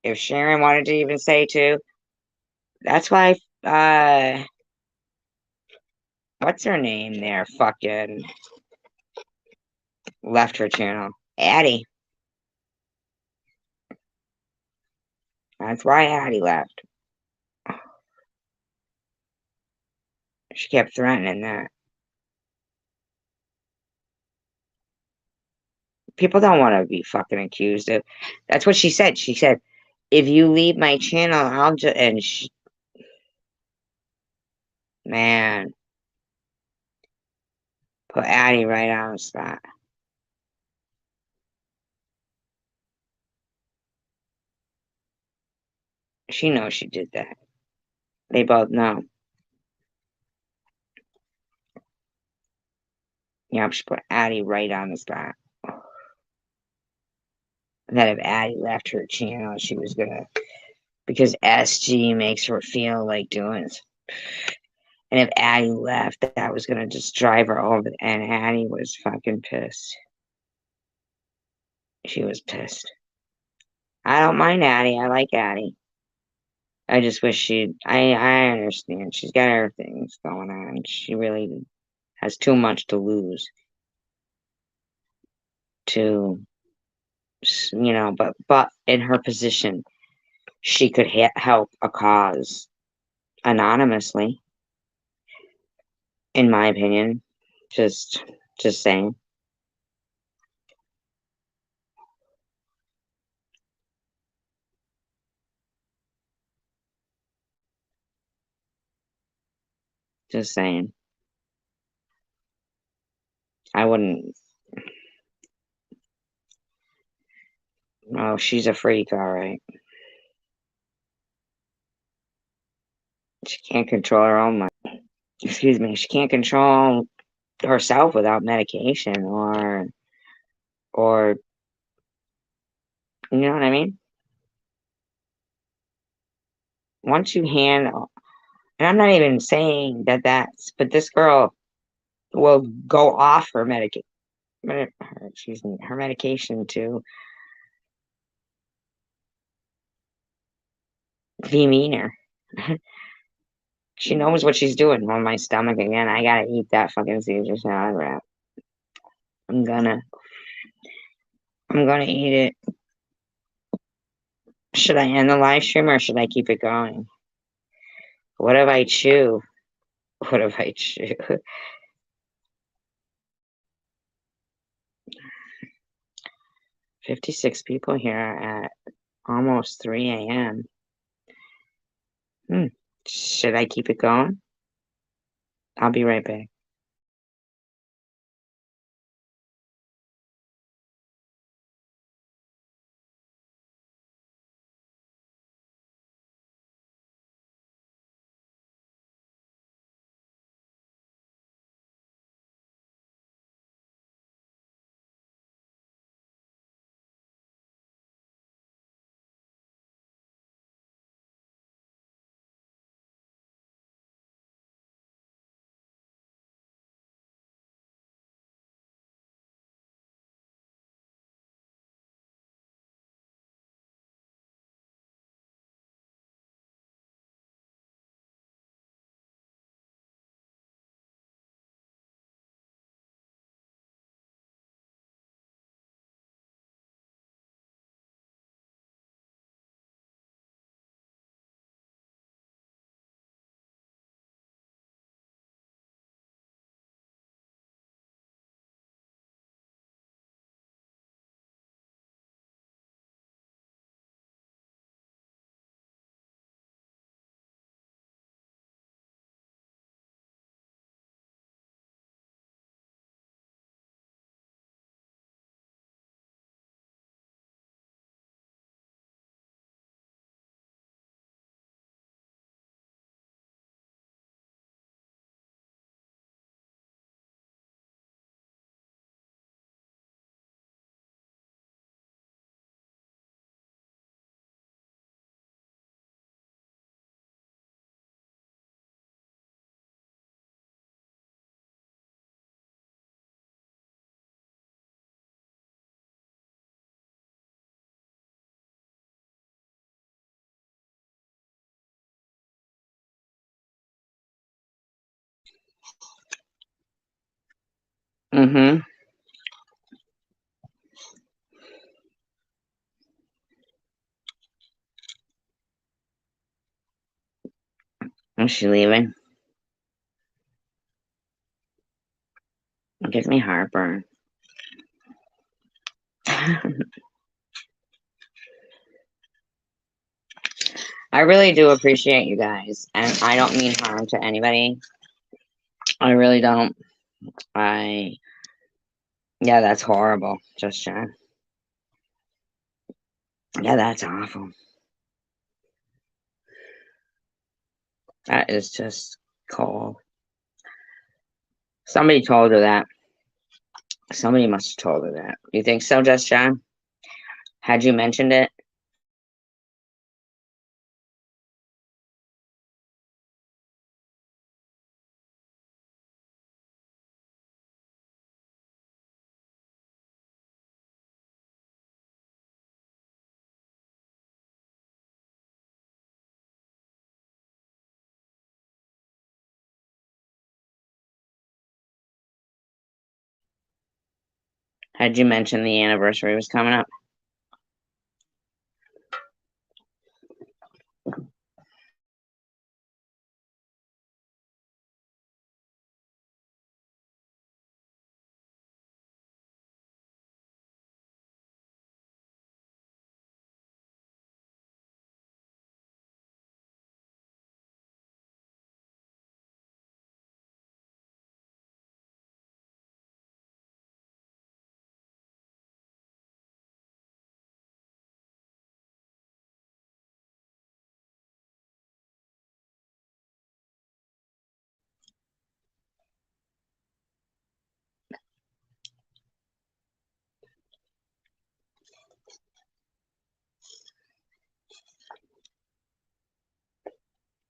if Sharon wanted to even say too, that's why, what's her name there? Fucking left her channel. Addie. That's why Addie left. She kept threatening that. People don't want to be fucking accused of. That's what she said. She said, if you leave my channel, I'll just. And she, man, put Addie right on the spot. She knows she did that. They both know. Yep, she put Addie right on the spot. That if Addie left her channel, she was gonna. Because SG makes her feel like doing it. And if Addie left, that was gonna just drive her over. And Addie was fucking pissed. She was pissed. I don't mind Addie. I like Addie. I just wish she'd. I understand. She's got other things going on. She really has too much to lose. to, but in her position, she could help a cause anonymously, in my opinion. Just, just saying. Just saying. I wouldn't. Oh, she's a freak, all right. She can't control her own mind. Excuse me. She can't control herself without medication, or you know what I mean? Once you handle, and I'm not even saying but this girl will go off her excuse me, her medication to demean her. She knows what she's doing on my stomach again. I gotta eat that fucking Caesar salad wrap. I'm gonna, I'm gonna eat it. Should I end the live stream or should I keep it going? What if I chew? What if I chew? 56 people here at almost 3 a.m. Should I keep it going? I'll be right back. Mm-hmm. Is she leaving? It gives me heartburn. I really do appreciate you guys, and I don't mean harm to anybody. I really don't. I Yeah, that's horrible, just Jen. Yeah, that's awful. That is just cold. Somebody told her that. Somebody must have told her that. You think so, Just John? Had you mentioned it? Had you mentioned the anniversary was coming up?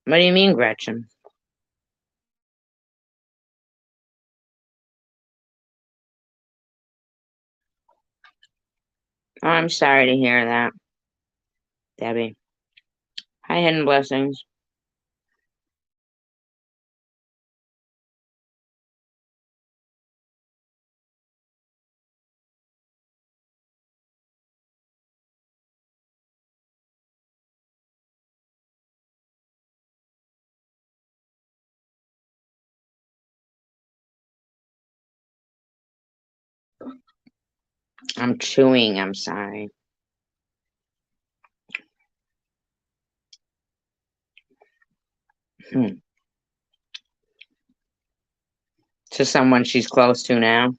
What do you mean, Gretchen? Oh, I'm sorry to hear that, Debbie. Hi, Hidden Blessings. I'm chewing. I'm sorry. Hmm. To someone she's close to now.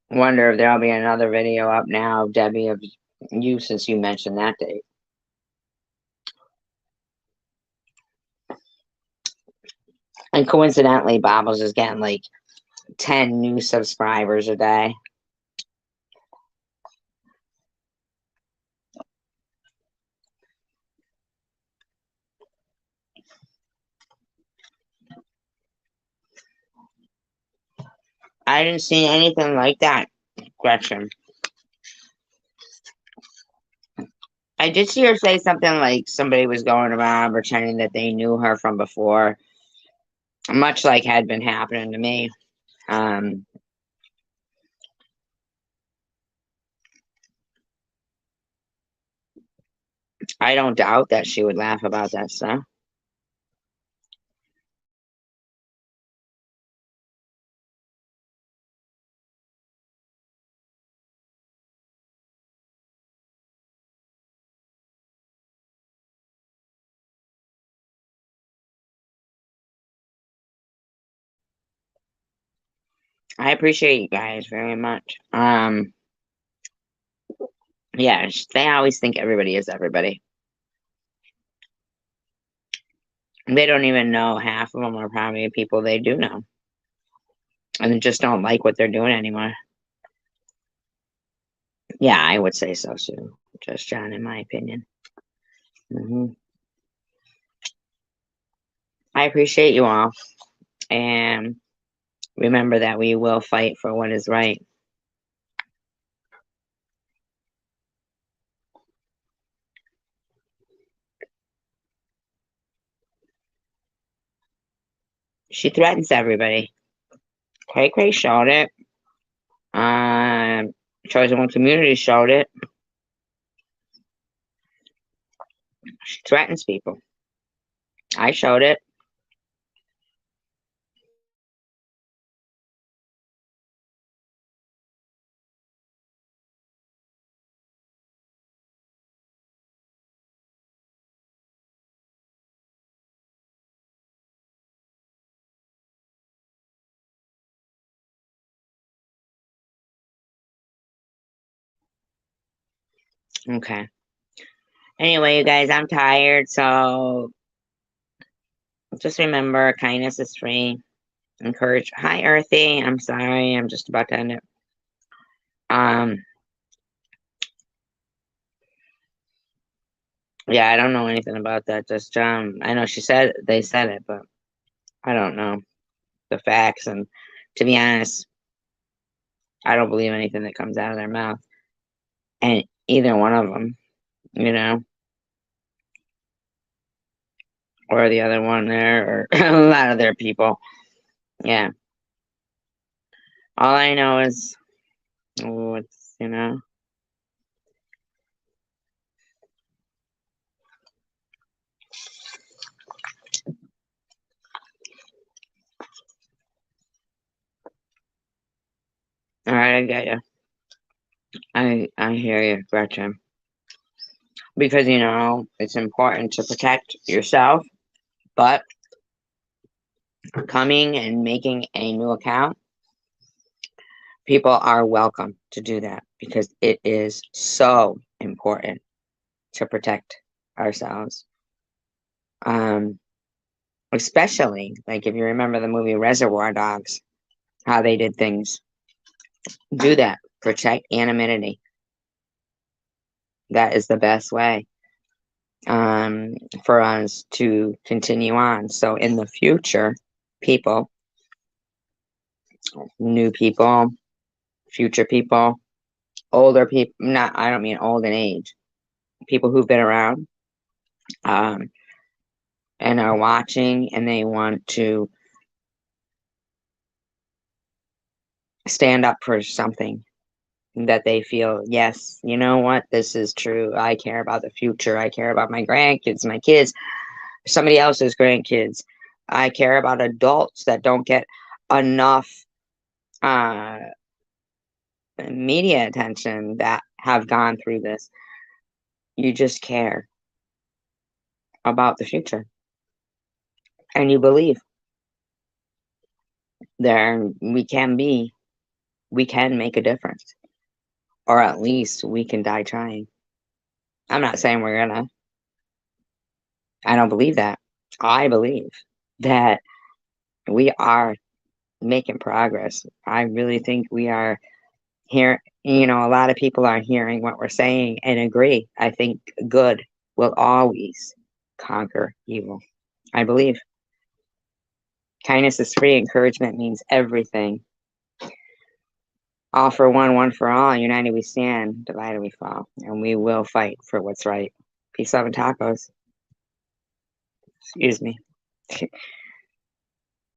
Wonder if there'll be another video up now, Debbie, of you since you mentioned that date. And coincidentally, Bobbles is getting like 10 new subscribers a day. I didn't see anything like that, Gretchen. I did see her say something like somebody was going around pretending that they knew her from before, much like had been happening to me. Um, I don't doubt that she would laugh about that stuff. I appreciate you guys very much. Yeah, they always think everybody is everybody. They don't even know half of them are probably people they do know, and just don't like what they're doing anymore. Yeah, I would say so too. Just John, in my opinion. I appreciate you all, and remember that we will fight for what is right. She threatens everybody. Cray Cray showed it. Chosen One Community showed it. She threatens people. I showed it. Okay. Anyway, you guys, I'm tired, so just remember kindness is free. Encourage. Hi, Earthy. I'm sorry. I'm just about to end it. Um, yeah, I don't know anything about that. Just I know she said they said it, but I don't know the facts. And To be honest, I don't believe anything that comes out of their mouth. And either one of them, you know, or the other one there, or a lot of their people. Yeah. All I know is what's, all right, I get you. I hear you, Gretchen. Because, it's important to protect yourself, but coming and making a new account, people are welcome to do that because it is so important to protect ourselves. Um, Especially like if you remember the movie Reservoir Dogs, how they did things. Do that. Protect anonymity. That is the best way um, for us to continue on. So in the future, people, new people, future people, older people, not, I don't mean old in age, people who've been around um, and are watching and they want to stand up for something that they feel, yes, you know what, this is true. I care about the future. I care about my grandkids, my kids, somebody else's grandkids. I care about adults that don't get enough uh, media attention that have gone through this. You just care about the future and you believe there we can make a difference, or at least we can die trying. I'm not saying we're gonna. I don't believe that. I believe that we are making progress. I really think we are here. A lot of people are hearing what we're saying and agree. I think good will always conquer evil. I believe kindness is free. Encouragement means everything. All for one, one for all. United we stand, divided we fall. And we will fight for what's right. Peace, love, and tacos. Excuse me.